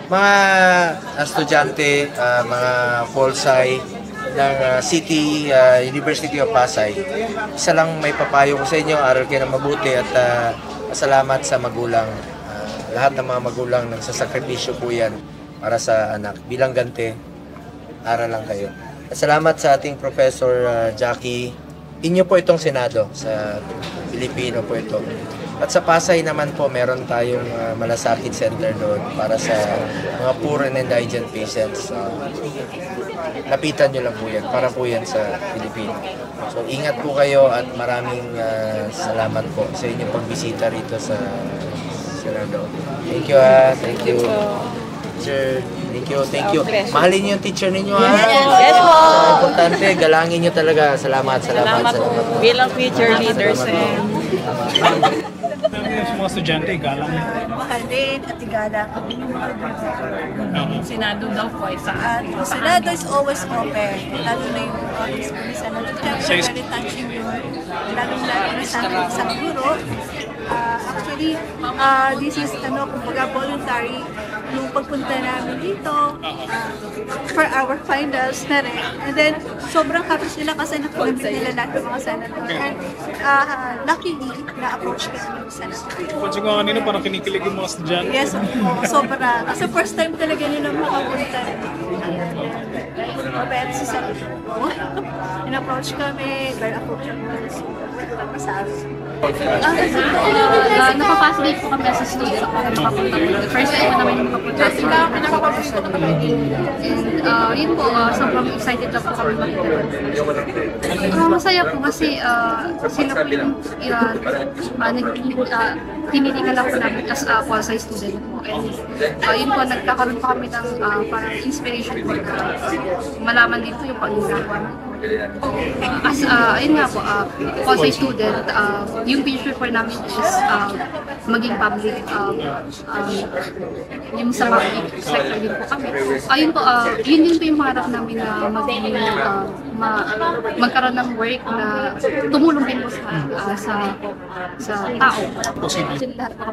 Mga estudyante, mga Folsai ng University of Pasay, isa lang may papayo ko sa inyo, aral kayo ng mabuti at salamat sa magulang. Lahat ng mga magulang nagsasakripisyo po yan para sa anak. Bilang ganti, aral lang kayo. At salamat sa ating Professor Jackie. Inyo po itong Senado, sa Pilipino po ito. At sa Pasay naman po, meron tayong malasakit center doon para sa mga poor and indigent patients. Lapitan nyo lang po yan, para po yan sa Pilipino. So ingat po kayo at maraming salamat po sa inyong pagbisita rito sa Senado. Thank you thank you. Teacher, thank you. Mahalin niyo yung teacher ninyo Yes po. Importante, galangin niyo talaga. Salamat. Po. Bilang future leaders Sa mga estudyante, galang. Mahal din at igalang ang inyong mga guro. Senado daw po ay saan? Senado is always open, lalo na yung office po ni Senator Jackie, very touching yun. Lalo na sa akin isang guro. Actually, this is kumbaga voluntary yung pagpunta namin dito for our finals na rin. And then, sobrang happy sila kasi nakamit nila lahat ng mga senator. And luckily, na-approach kami ng senator. Kung siguro kanina parang kinikilig yung mga estudyante. Yes, sobra. Kasi first time talaga nila makapunta. Mabait si senator. In-approach kami, very approachable. Nakapasok din po kami as a student para makapunta po. First time po namin makapunta sa and yun po, sobrang excited na po kami makita. Masaya po kasi sila po yung tinitingnan lang po namin as a quasi student po. And yun po, nagkakaroon pa kami ng parang inspiration po na malaman dito yung pag-ginagawa. As ayun nga po, quasi student, yung future po namin is maging public, yung sa public sector din po kami. Ayun po, yun din po yung pangarap namin na magkaroon ng work na tumulong din po sa tao. Lahat po kami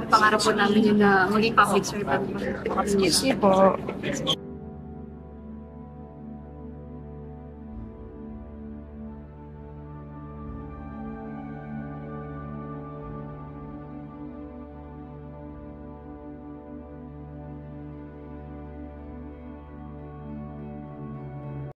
pangarap po namin yun na maging public servant. Yes po.